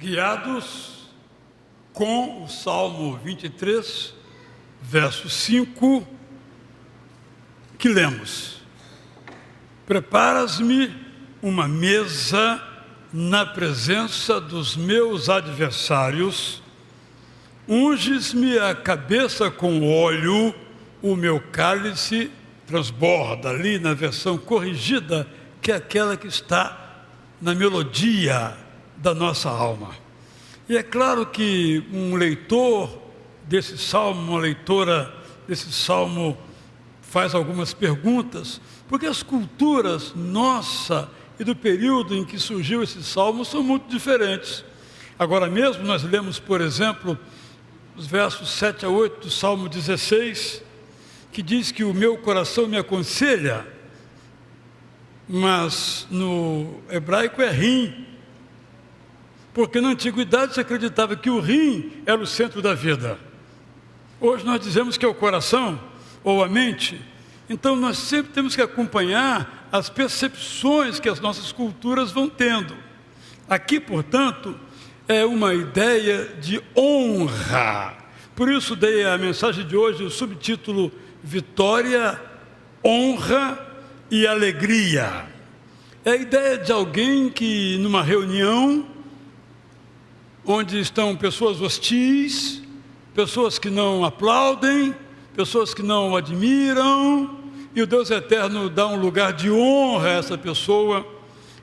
guiados com o Salmo 23, verso 5, que lemos: Preparas-me uma mesa na presença dos meus adversários, unges-me a cabeça com óleo, o meu cálice transborda. Ali na versão corrigida, que é aquela que está na melodia da nossa alma. E é claro que um leitor desse salmo, uma leitora desse salmo, faz algumas perguntas, porque as culturas nossa e do período em que surgiu esse salmo são muito diferentes. Agora mesmo nós lemos, por exemplo, os versos 7 a 8 do Salmo 16, que diz que o meu coração me aconselha, mas no hebraico é rim, porque na antiguidade se acreditava que o rim era o centro da vida. Hoje nós dizemos que é o coração ou a mente. Então nós sempre temos que acompanhar as percepções que as nossas culturas vão tendo. Aqui, portanto, é uma ideia de honra. Por isso dei a mensagem de hoje o subtítulo: Vitória, Honra e Alegria. É a ideia de alguém que numa reunião onde estão pessoas hostis, pessoas que não aplaudem, pessoas que não o admiram, e o Deus Eterno dá um lugar de honra a essa pessoa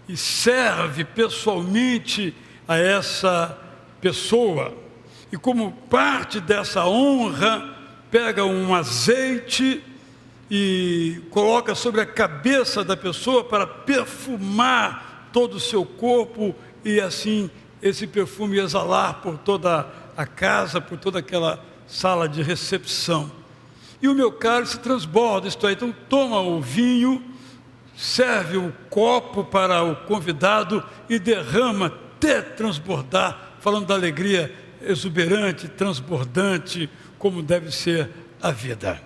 e serve pessoalmente a essa pessoa. E como parte dessa honra, pega um azeite e coloca sobre a cabeça da pessoa para perfumar todo o seu corpo e assim esse perfume exalar por toda a casa, por toda aquela sala de recepção. E o meu cálice transborda, isto é, então toma o vinho, serve o copo para o convidado e derrama até transbordar, falando da alegria exuberante, transbordante, como deve ser a vida.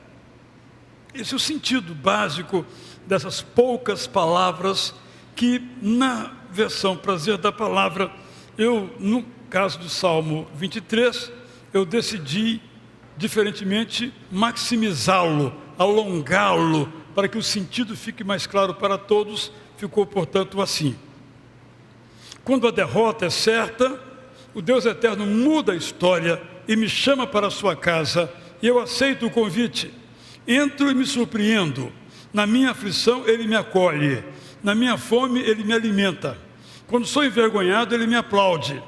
Esse é o sentido básico dessas poucas palavras que, na versão prazer da palavra, no caso do Salmo 23, eu decidi, diferentemente, maximizá-lo, alongá-lo, para que o sentido fique mais claro para todos. Ficou, portanto, assim: quando a derrota é certa, o Deus Eterno muda a história e me chama para a sua casa, e eu aceito o convite. Entro e me surpreendo. Na minha aflição, Ele me acolhe. Na minha fome, Ele me alimenta. Quando sou envergonhado, Ele me aplaude.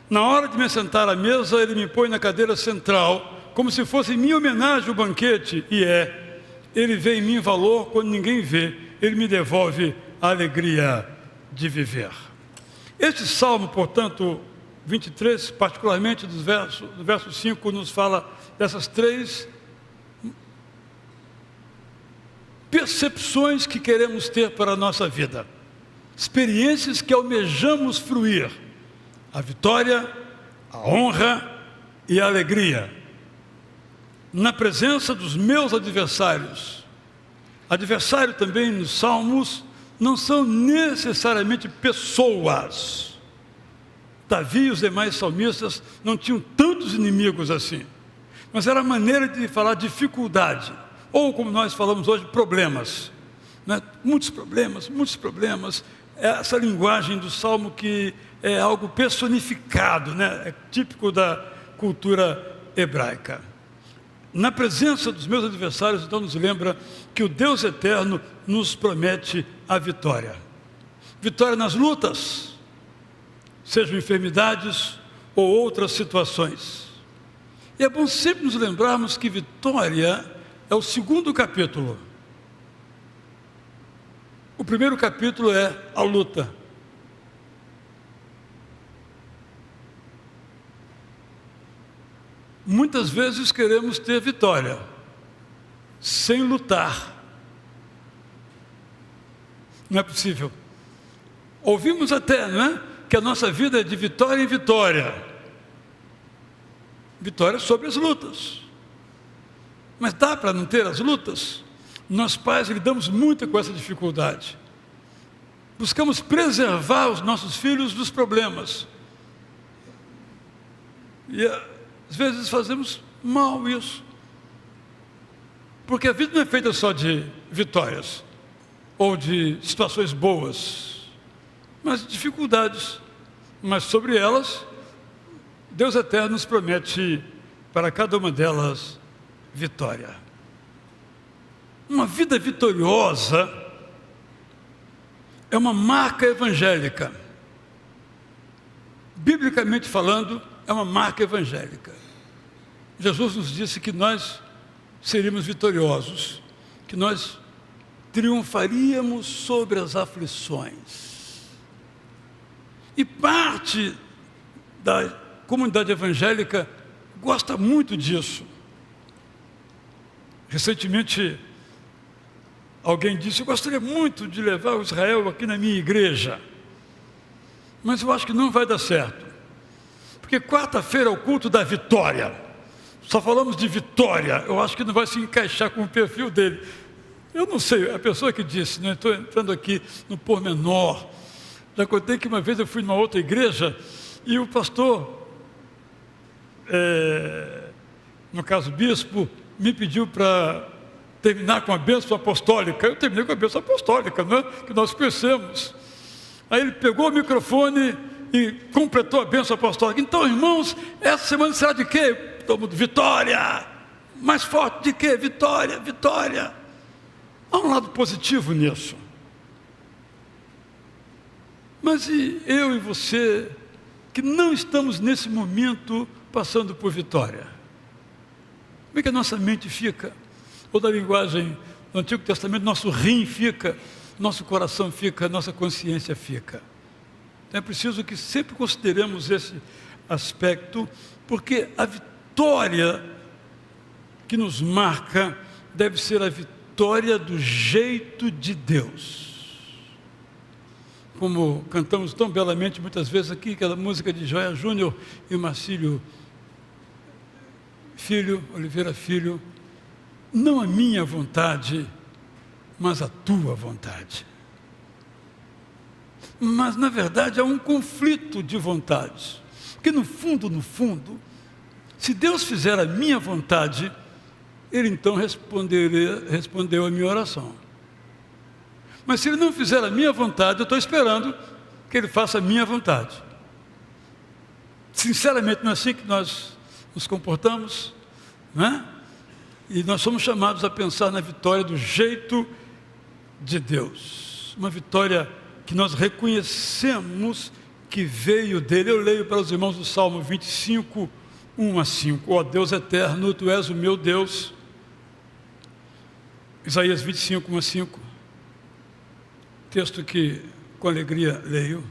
Na hora de me sentar à mesa, Ele me põe na cadeira central, como se fosse minha homenagem o banquete, e é. Ele vê em mim valor quando ninguém vê. Ele me devolve a alegria de viver. Este salmo, portanto, 23, particularmente do verso 5, nos fala dessas três percepções que queremos ter para a nossa vida, experiências que almejamos fruir: a vitória, a honra e a alegria, na presença dos meus adversários. Adversário também nos Salmos não são necessariamente pessoas. Davi e os demais salmistas não tinham tantos inimigos assim, mas era a maneira de falar dificuldade, ou como nós falamos hoje, problemas, né? Muitos problemas. Essa linguagem do Salmo que é algo personificado, né? É típico da cultura hebraica. Na presença dos meus adversários, então, nos lembra que o Deus Eterno nos promete a vitória. Vitória nas lutas, sejam enfermidades ou outras situações. E é bom sempre nos lembrarmos que vitória é o segundo capítulo. O primeiro capítulo é a luta. Muitas vezes queremos ter vitória sem lutar. Não é possível. Ouvimos até, não é? Que a nossa vida é de vitória em vitória. Vitória sobre as lutas. Mas dá para não ter as lutas? Nós pais lidamos muito com essa dificuldade. Buscamos preservar os nossos filhos dos problemas. E às vezes fazemos mal isso. Porque a vida não é feita só de vitórias, ou de situações boas, mas de dificuldades. Mas sobre elas, Deus eterno nos promete para cada uma delas vitória. Uma vida vitoriosa é uma marca evangélica. Biblicamente falando, é uma marca evangélica. Jesus nos disse que nós seríamos vitoriosos, que nós triunfaríamos sobre as aflições. E parte da comunidade evangélica gosta muito disso. Recentemente, alguém disse: eu gostaria muito de levar o Israel aqui na minha igreja, mas eu acho que não vai dar certo, porque quarta-feira é o culto da vitória. Só falamos de vitória, eu acho que não vai se encaixar com o perfil dele. Eu não sei, a pessoa que disse, não estou entrando aqui no pormenor. Já contei que uma vez eu fui numa outra igreja e o pastor, no caso o bispo, me pediu para terminar com a bênção apostólica. Eu terminei com a bênção apostólica, não é? Que nós conhecemos. Aí ele pegou o microfone e completou a bênção apostólica. Então, irmãos, essa semana será de quê? Todo mundo: vitória! Mais forte de quê? Vitória, vitória! Há um lado positivo nisso. Mas e eu e você, que não estamos nesse momento passando por vitória? Como é que a nossa mente fica? Ou da linguagem do Antigo Testamento, nosso rim fica, nosso coração fica, nossa consciência fica. Então é preciso que sempre consideremos esse aspecto, porque a vitória que nos marca deve ser a vitória do jeito de Deus. Como cantamos tão belamente muitas vezes aqui, aquela música de Joia Júnior e Marcílio Filho, Oliveira Filho: não a minha vontade, mas a tua vontade. Mas, na verdade, há um conflito de vontades. Porque, no fundo, se Deus fizer a minha vontade, Ele então respondeu a minha oração. Mas se Ele não fizer a minha vontade, eu estou esperando que Ele faça a minha vontade. Sinceramente, não é assim que nós nos comportamos, não é? E nós somos chamados a pensar na vitória do jeito de Deus. Uma vitória que nós reconhecemos que veio dele. Eu leio para os irmãos do Salmo 25, 1 a 5. Ó Deus eterno, Tu és o meu Deus. Isaías 25, 1 a 5. Texto que com alegria leio.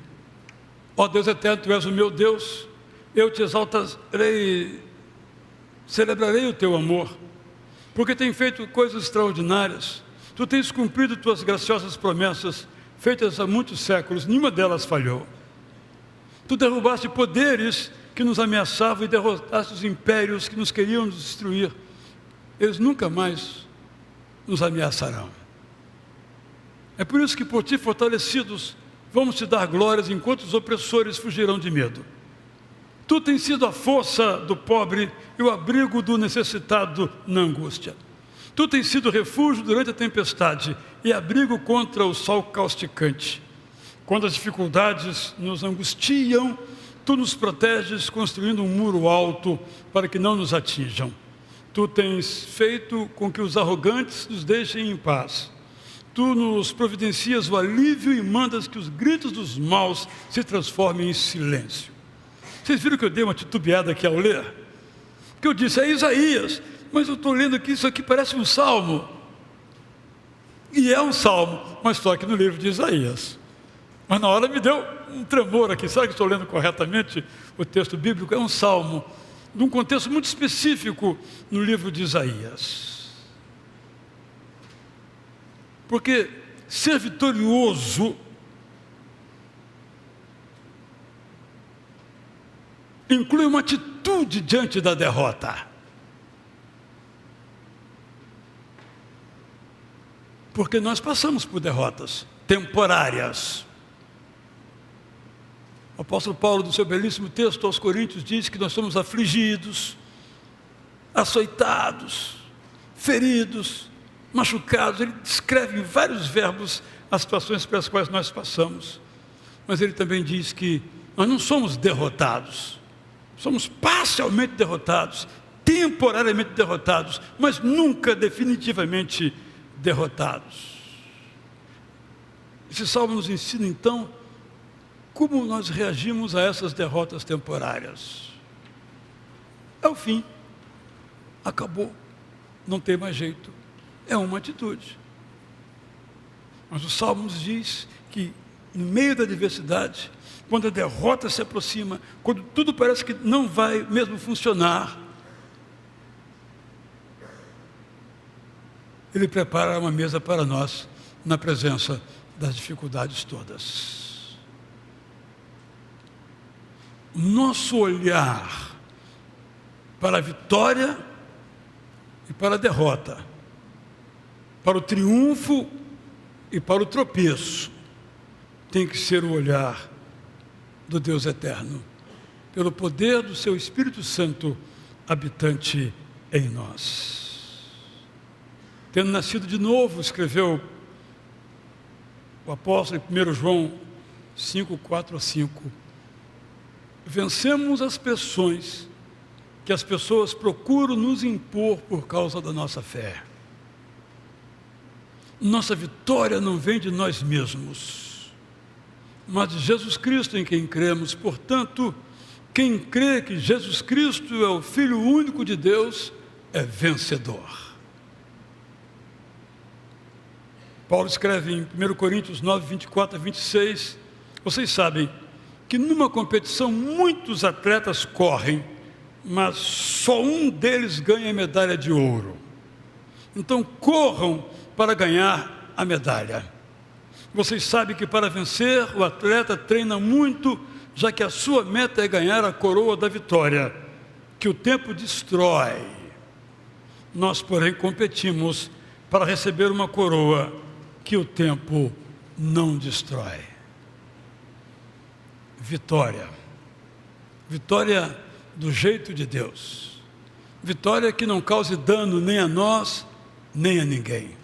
Ó Deus eterno, Tu és o meu Deus. Eu te exaltarei, celebrarei o Teu amor, porque tem feito coisas extraordinárias. Tu tens cumprido Tuas graciosas promessas, feitas há muitos séculos, nenhuma delas falhou. Tu derrubaste poderes que nos ameaçavam e derrotaste os impérios que nos queriam nos destruir. Eles nunca mais nos ameaçarão. É por isso que, por Ti fortalecidos, vamos Te dar glórias, enquanto os opressores fugirão de medo. Tu tens sido a força do pobre e o abrigo do necessitado na angústia. Tu tens sido refúgio durante a tempestade e abrigo contra o sol causticante. Quando as dificuldades nos angustiam, Tu nos proteges construindo um muro alto para que não nos atinjam. Tu tens feito com que os arrogantes nos deixem em paz. Tu nos providencias o alívio e mandas que os gritos dos maus se transformem em silêncio. Vocês viram que eu dei uma titubeada aqui ao ler? Que eu disse: é Isaías, mas eu estou lendo aqui, isso aqui parece um salmo. E é um salmo, mas só que no livro de Isaías. Mas na hora me deu um tremor aqui. Será que estou lendo corretamente o texto bíblico? É um salmo, num contexto muito específico no livro de Isaías. Porque ser vitorioso inclui uma atitude diante da derrota. Porque nós passamos por derrotas temporárias. O apóstolo Paulo, no seu belíssimo texto aos Coríntios, diz que nós somos afligidos, açoitados, feridos, machucados. Ele descreve em vários verbos as situações pelas quais nós passamos. Mas ele também diz que nós não somos derrotados, somos parcialmente derrotados, temporariamente derrotados, mas nunca definitivamente derrotados. Esse salmo nos ensina então como nós reagimos a essas derrotas temporárias. É o fim, acabou, não tem mais jeito, é uma atitude. Mas o salmo nos diz que no meio da adversidade, quando a derrota se aproxima, quando tudo parece que não vai mesmo funcionar, Ele prepara uma mesa para nós na presença das dificuldades todas. Nosso olhar para a vitória e para a derrota, para o triunfo e para o tropeço, tem que ser o olhar do Deus eterno, pelo poder do seu Espírito Santo habitante em nós. Tendo nascido de novo, escreveu o apóstolo em 1 João 5, 4 a 5, vencemos as pressões que as pessoas procuram nos impor por causa da nossa fé. Nossa vitória não vem de nós mesmos, mas de Jesus Cristo em quem cremos. Portanto, quem crê que Jesus Cristo é o Filho único de Deus é vencedor. Paulo escreve em 1 Coríntios 9, 24 a 26, vocês sabem que numa competição muitos atletas correm, mas só um deles ganha a medalha de ouro. Então corram para ganhar a medalha. Vocês sabem que para vencer o atleta treina muito, já que a sua meta é ganhar a coroa da vitória, que o tempo destrói. Nós, porém, competimos para receber uma coroa que o tempo não destrói. Vitória. Vitória do jeito de Deus. Vitória que não cause dano nem a nós, nem a ninguém.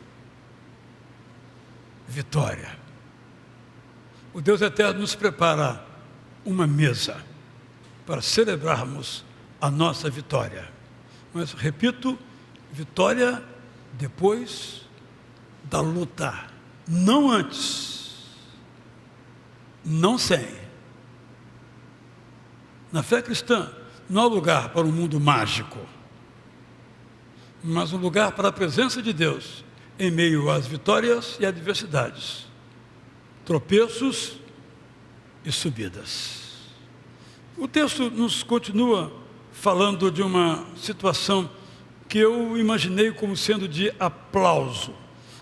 Vitória. O Deus eterno nos prepara uma mesa para celebrarmos a nossa vitória. Mas, repito, vitória depois da luta, não antes, não sem. Na fé cristã, não há lugar para um mundo mágico, mas um lugar para a presença de Deus em meio às vitórias e adversidades, tropeços e subidas. O texto nos continua falando de uma situação que eu imaginei como sendo de aplauso.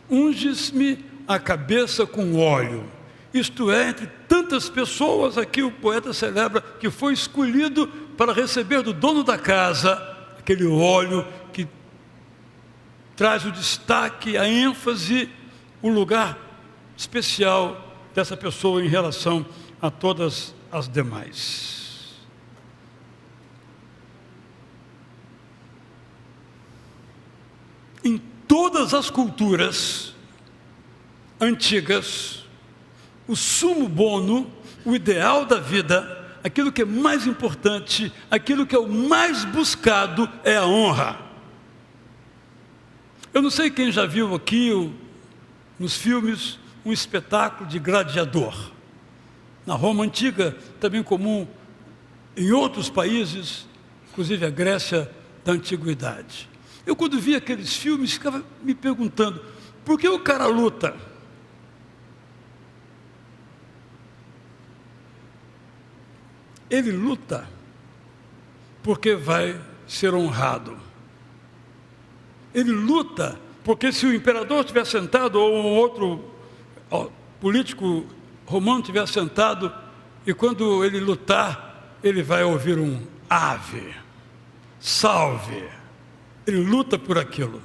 Unges-me a cabeça com óleo. Isto é, entre tantas pessoas, aqui o poeta celebra que foi escolhido para receber do dono da casa aquele óleo que traz o destaque, a ênfase, o lugar especial dessa pessoa em relação a todas as demais. Em todas as culturas antigas, o sumo bono, o ideal da vida, aquilo que é mais importante, aquilo que é o mais buscado é a honra. Eu não sei quem já viu aqui, nos filmes, um espetáculo de gladiador. Na Roma Antiga, também comum em outros países, inclusive a Grécia da Antiguidade. Eu, quando via aqueles filmes, ficava me perguntando, por que o cara luta? Ele luta porque vai ser honrado. Ele luta porque se o imperador estiver sentado ou um outro político romano estiver sentado e quando ele lutar, ele vai ouvir um ave, salve. Ele luta por aquilo.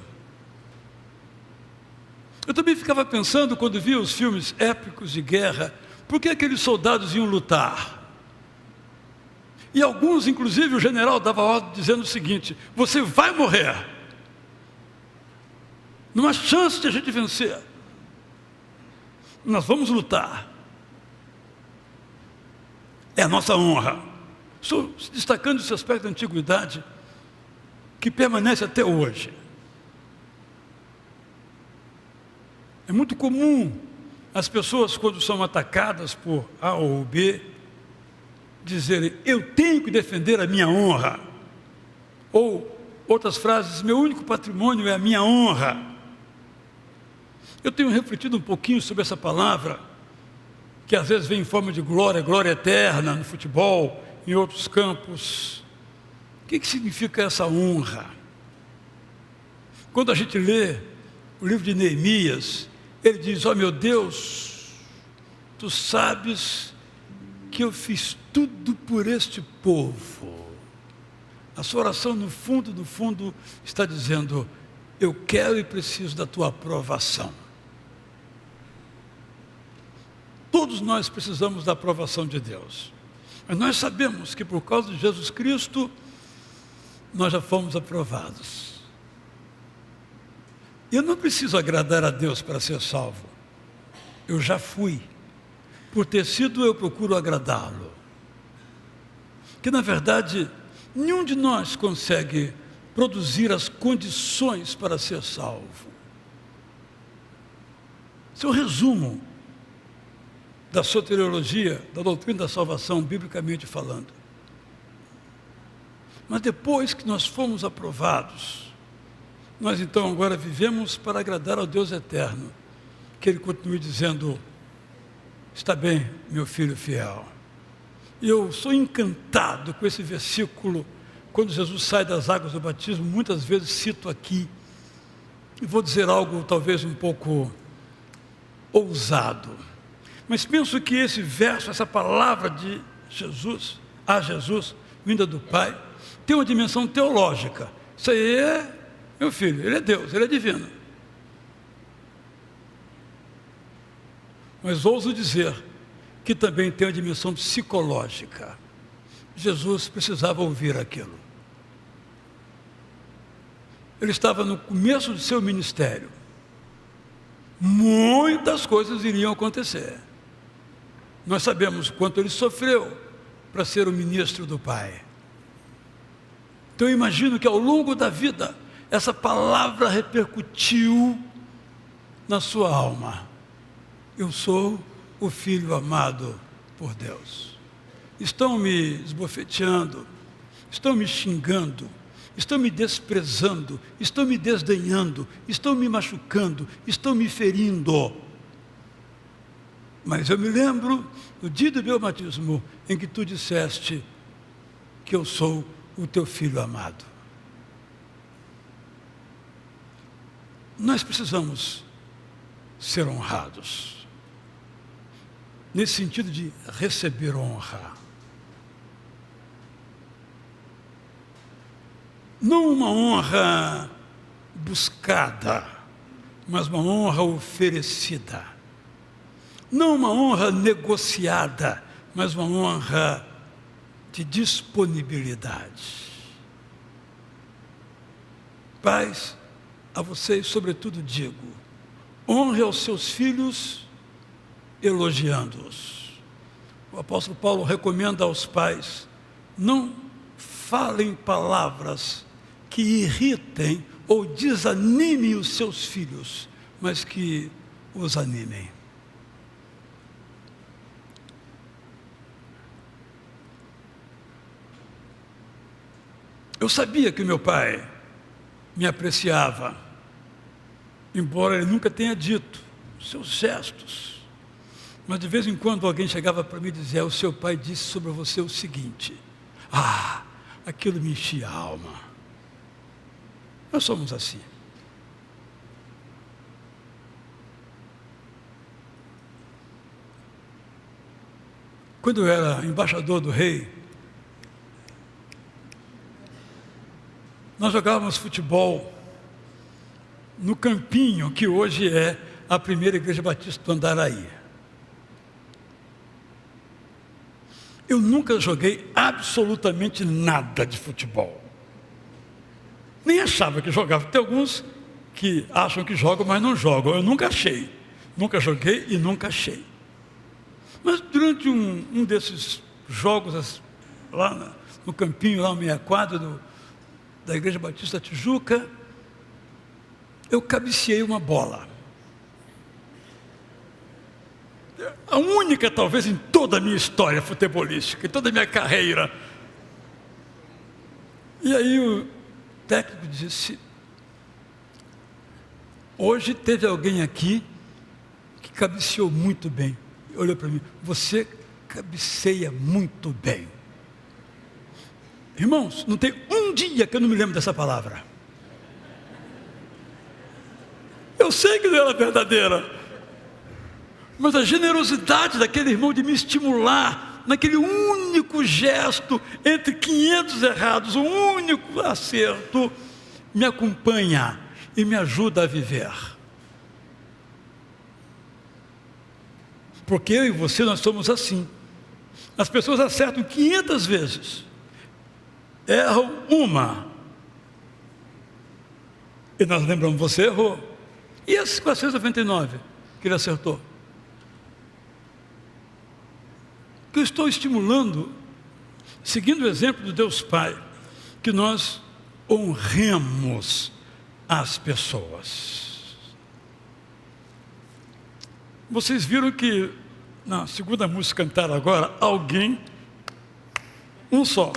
Eu também ficava pensando quando via os filmes épicos de guerra, por que aqueles soldados iam lutar? E alguns, inclusive o general, dava ordem dizendo o seguinte: você vai morrer. Não há chance de a gente vencer. Nós vamos lutar. É a nossa honra. Estou destacando esse aspecto da antiguidade que permanece até hoje. É muito comum as pessoas, quando são atacadas por A ou B, dizerem: eu tenho que defender a minha honra. Ou outras frases: meu único patrimônio é a minha honra. Eu tenho refletido um pouquinho sobre essa palavra, que às vezes vem em forma de glória, glória eterna no futebol, em outros campos. O que significa essa honra? Quando a gente lê o livro de Neemias, ele diz: ó meu Deus, tu sabes que eu fiz tudo por este povo. A sua oração, no fundo, está dizendo: eu quero e preciso da tua aprovação. Todos nós precisamos da aprovação de Deus. Mas nós sabemos que por causa de Jesus Cristo, nós já fomos aprovados. Eu não preciso agradar a Deus para ser salvo. Eu já fui. Por ter sido, eu procuro agradá-lo. Que na verdade, nenhum de nós consegue produzir as condições para ser salvo. Esse é o resumo da soteriologia, da doutrina da salvação, biblicamente falando. Mas depois que nós fomos aprovados, nós então agora vivemos para agradar ao Deus eterno, que Ele continue dizendo: está bem, meu filho fiel. E eu sou encantado com esse versículo, quando Jesus sai das águas do batismo, muitas vezes cito aqui, e vou dizer algo talvez um pouco ousado, mas penso que esse verso, essa palavra de Jesus, a Jesus, vinda do Pai, tem uma dimensão teológica. Isso aí é, meu filho, Ele é Deus, Ele é divino. Mas ouso dizer que também tem uma dimensão psicológica. Jesus precisava ouvir aquilo. Ele estava no começo do seu ministério. Muitas coisas iriam acontecer. Nós sabemos quanto ele sofreu para ser o ministro do Pai. Então eu imagino que ao longo da vida, essa palavra repercutiu na sua alma. Eu sou o filho amado por Deus. Estão me esbofeteando, estão me xingando, estão me desprezando, estão me desdenhando, estão me machucando, estão me ferindo. Mas eu me lembro do dia do meu batismo, em que tu disseste que eu sou o teu filho amado. Nós precisamos ser honrados, nesse sentido de receber honra. Não uma honra buscada, mas uma honra oferecida. Não uma honra negociada, mas uma honra de disponibilidade. Pais, a vocês sobretudo digo: honre aos seus filhos elogiando-os. O apóstolo Paulo recomenda aos pais: não falem palavras que irritem ou desanimem os seus filhos, mas que os animem. Eu sabia que meu pai me apreciava, embora ele nunca tenha dito, seus gestos. Mas de vez em quando alguém chegava para mim e dizia: o seu pai disse sobre você o seguinte. Aquilo me enchia a alma. Nós somos assim. Quando eu era embaixador do rei, nós jogávamos futebol no campinho que hoje é a primeira igreja batista do Andaraí. Eu nunca joguei absolutamente nada de futebol. Nem achava que jogava. Tem alguns que acham que jogam, mas não jogam. Eu nunca achei. Nunca joguei e nunca achei. Mas durante um desses jogos, lá no campinho, lá no meia quadra da Igreja Batista Tijuca, eu cabeceei uma bola. A única, talvez, em toda a minha história futebolística, em toda a minha carreira. E aí o técnico disse: hoje teve alguém aqui que cabeceou muito bem. Olhou para mim: você cabeceia muito bem. Irmãos, não tem um dia que eu não me lembro dessa palavra. Eu sei que não era verdadeira, mas a generosidade daquele irmão de me estimular, naquele único gesto, entre 500 errados, um único acerto, me acompanha e me ajuda a viver. Porque eu e você, nós somos assim. As pessoas acertam 500 vezes, erram uma, e nós lembramos: você errou. E as 499 que ele acertou? Que eu estou estimulando, seguindo o exemplo do Deus Pai, que nós honremos as pessoas. Vocês viram que na segunda música cantada agora, alguém, um só,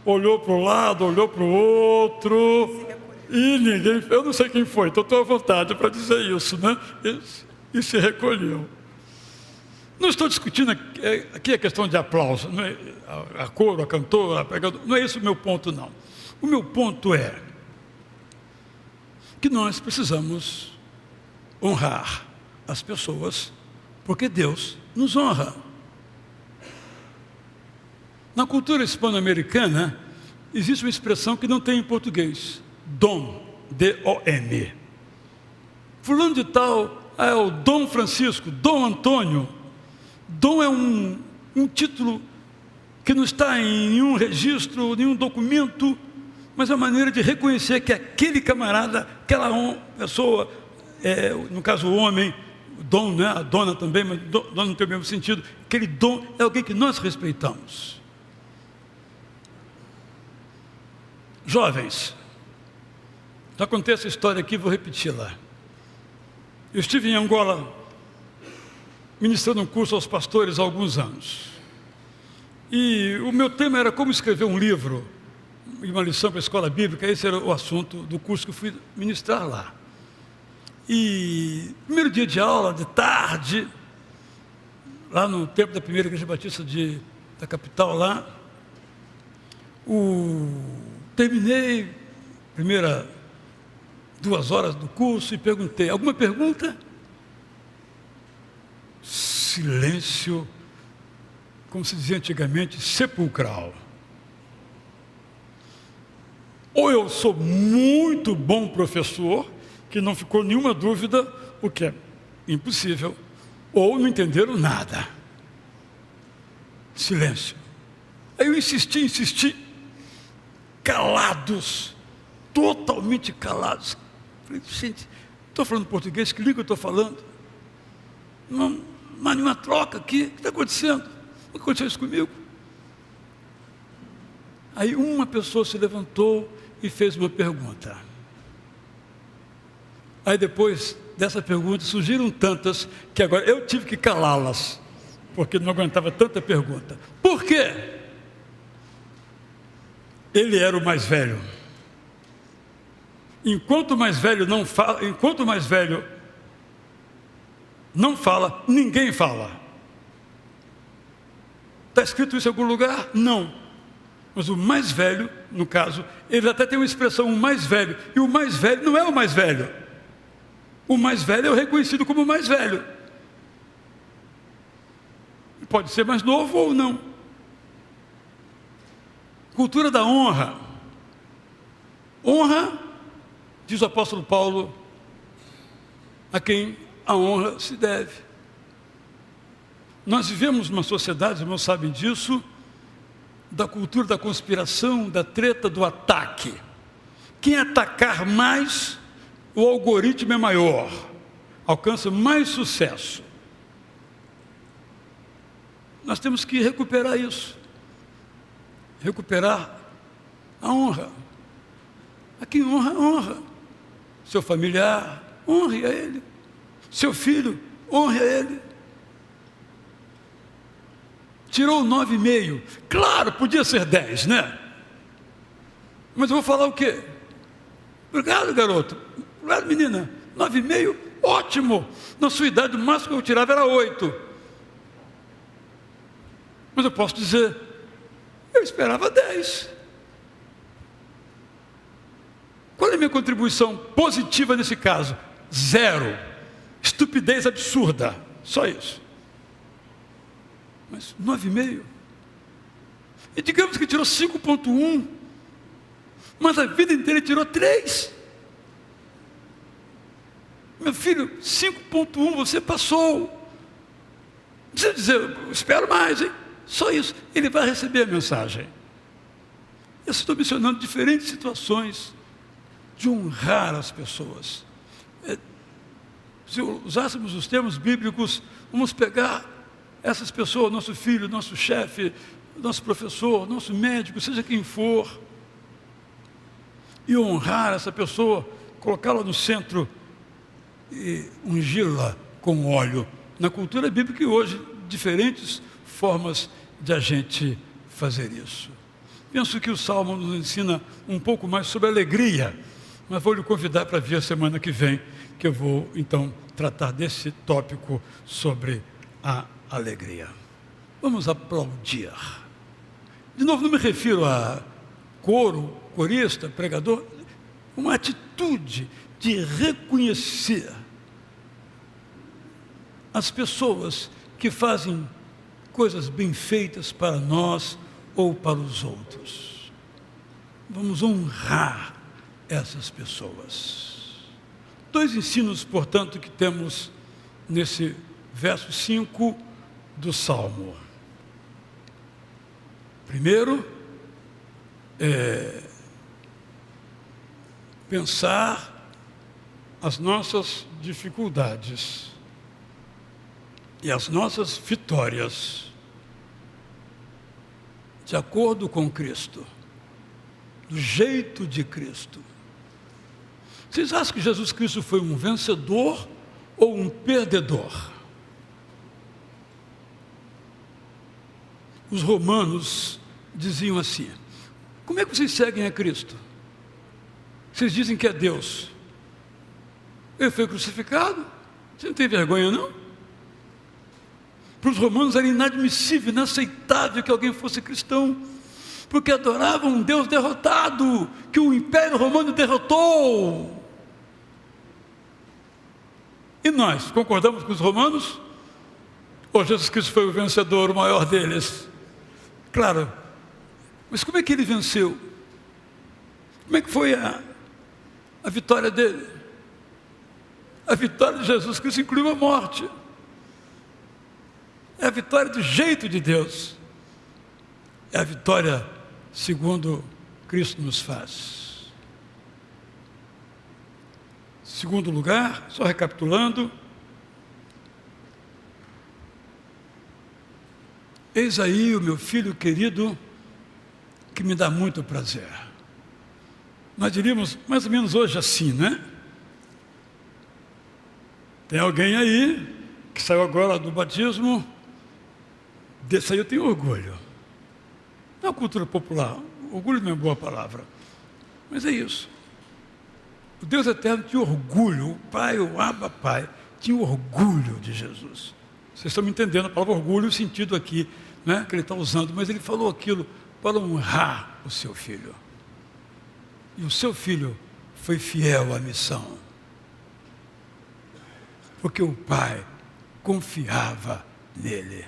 olhou para o lado, olhou para o outro, e ninguém, eu não sei quem foi, então estou à vontade para dizer isso, né? E se recolheu. Não estou discutindo aqui a questão de aplauso, não é? A coro, a cantora, a pregadora, não é esse o meu ponto, não. O meu ponto é que nós precisamos honrar as pessoas, porque Deus nos honra. Na cultura hispano-americana, existe uma expressão que não tem em português: dom, D-O-M. Fulano de tal é o Dom Francisco, Dom Antônio. Dom é um título que não está em nenhum registro, nenhum documento, mas é uma maneira de reconhecer que aquele camarada, aquela pessoa, no caso o homem, o dom, né? A dona também, mas dona não tem o mesmo sentido, aquele dom é alguém que nós respeitamos. Jovens, já contei essa história aqui, vou repeti-la. Eu estive em Angola ministrando um curso aos pastores há alguns anos. E o meu tema era como escrever um livro e uma lição para a escola bíblica. Esse era o assunto do curso que eu fui ministrar lá. E primeiro dia de aula, de tarde, lá no templo da primeira igreja batista da capital lá, terminei primeira 2 horas do curso e perguntei: alguma pergunta? Silêncio, como se dizia antigamente, sepulcral. Ou eu sou muito bom professor, que não ficou nenhuma dúvida, o que é impossível, ou não entenderam nada. Silêncio. Aí eu insisti, calados, totalmente calados. Falei: gente, estou falando português, que língua eu estou falando? Não há nenhuma troca aqui, o que está acontecendo? Nunca aconteceu isso comigo. Aí uma pessoa se levantou e fez uma pergunta. Aí depois dessa pergunta surgiram tantas que agora eu tive que calá-las, porque não aguentava tanta pergunta. Por quê? Ele era o mais velho. Enquanto o mais velho não fala, ninguém fala. Está escrito isso em algum lugar? Não. Mas o mais velho, no caso, ele até tem uma expressão, o mais velho. E o mais velho não é o mais velho. O mais velho é o reconhecido como o mais velho. Pode ser mais novo ou não. Cultura da honra. Honra, diz o apóstolo Paulo, a quem a honra se deve. Nós vivemos numa sociedade, os irmãos sabem disso, da cultura da conspiração, da treta, do ataque. Quem atacar mais, o algoritmo é maior, alcança mais sucesso. Nós temos que recuperar isso, recuperar a honra. A quem honra, honra. Seu familiar, honre a ele. Seu filho, honre a ele. Tirou 9,5. Claro, podia ser 10, né? Mas eu vou falar o quê? Obrigado, garoto. Obrigado, menina. 9,5, ótimo. Na sua idade, o máximo que eu tirava era 8. Mas eu posso dizer, eu esperava 10. Qual é a minha contribuição positiva nesse caso? 0. Estupidez absurda. Só isso. Mas 9,5. E digamos que tirou 5,1. Mas a vida inteira tirou 3. Meu filho, 5,1 você passou. Não precisa dizer, espero mais, hein? Só isso. Ele vai receber a mensagem. Eu estou mencionando diferentes situações de honrar as pessoas. Se usássemos os termos bíblicos, vamos pegar essas pessoas, nosso filho, nosso chefe, nosso professor, nosso médico, seja quem for, e honrar essa pessoa, colocá-la no centro e ungí-la com óleo. Na cultura bíblica hoje, diferentes formas de a gente fazer isso. Penso que o Salmo nos ensina um pouco mais sobre alegria, mas vou lhe convidar para vir a semana que vem, que eu vou então tratar desse tópico sobre a alegria. Vamos aplaudir. De novo, não me refiro a coro, corista, pregador, uma atitude de reconhecer as pessoas que fazem coisas bem feitas para nós ou para os outros. Vamos honrar essas pessoas. 2 ensinos, portanto, que temos nesse verso 5 do Salmo. Primeiro, pensar as nossas dificuldades e as nossas vitórias de acordo com Cristo, do jeito de Cristo. Vocês acham que Jesus Cristo foi um vencedor ou um perdedor? Os romanos diziam assim: como é que vocês seguem a Cristo? Vocês dizem que é Deus. Ele foi crucificado? Você não tem vergonha, não? Para os romanos era inadmissível, inaceitável que alguém fosse cristão, porque adoravam um Deus derrotado, que o Império Romano derrotou. E nós, concordamos com os romanos? Ou Jesus Cristo foi o vencedor, o maior deles? Claro, mas como é que ele venceu? Como é que foi a vitória dele? A vitória de Jesus Cristo incluiu a morte. É a vitória do jeito de Deus. É a vitória segundo Cristo nos faz. Segundo lugar, só recapitulando, eis aí o meu filho querido, que me dá muito prazer. Nós diríamos mais ou menos hoje assim, né? Tem alguém aí que saiu agora do batismo, desse aí eu tenho orgulho. Não é cultura popular, orgulho não é boa palavra, mas é isso. O Deus eterno tinha orgulho, o Pai, o Abba Pai, tinha orgulho de Jesus. Vocês estão me entendendo a palavra orgulho, o sentido aqui, né, que ele está usando, mas ele falou aquilo para honrar o seu filho. E o seu filho foi fiel à missão. Porque o Pai confiava nele.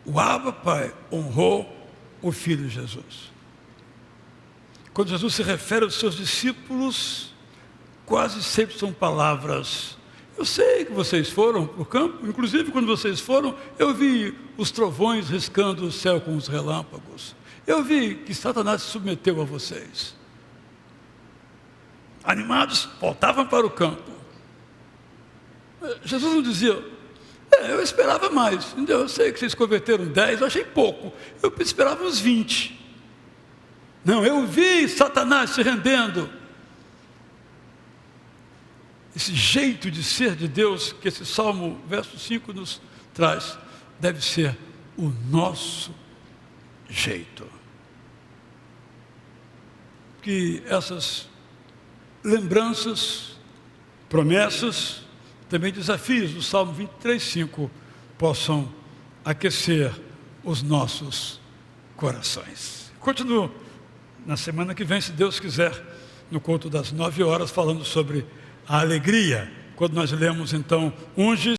O Abba Pai honrou o Filho Jesus. Quando Jesus se refere aos seus discípulos, quase sempre são palavras: Eu sei que vocês foram para o campo, inclusive quando vocês foram, eu vi os trovões riscando o céu com os relâmpagos. Eu vi que Satanás se submeteu a vocês. Animados, voltavam para o campo. Jesus não dizia, eu esperava mais, entendeu? Eu sei que vocês converteram 10, eu achei pouco, eu esperava uns 20. Não, eu vi Satanás se rendendo. Esse jeito de ser de Deus, que esse Salmo, verso 5, nos traz, deve ser o nosso jeito. Que essas lembranças, promessas, também desafios do Salmo 23:5 possam aquecer os nossos corações. Continuo na semana que vem, se Deus quiser, no culto das 9 horas, falando sobre a alegria, quando nós lemos então, unge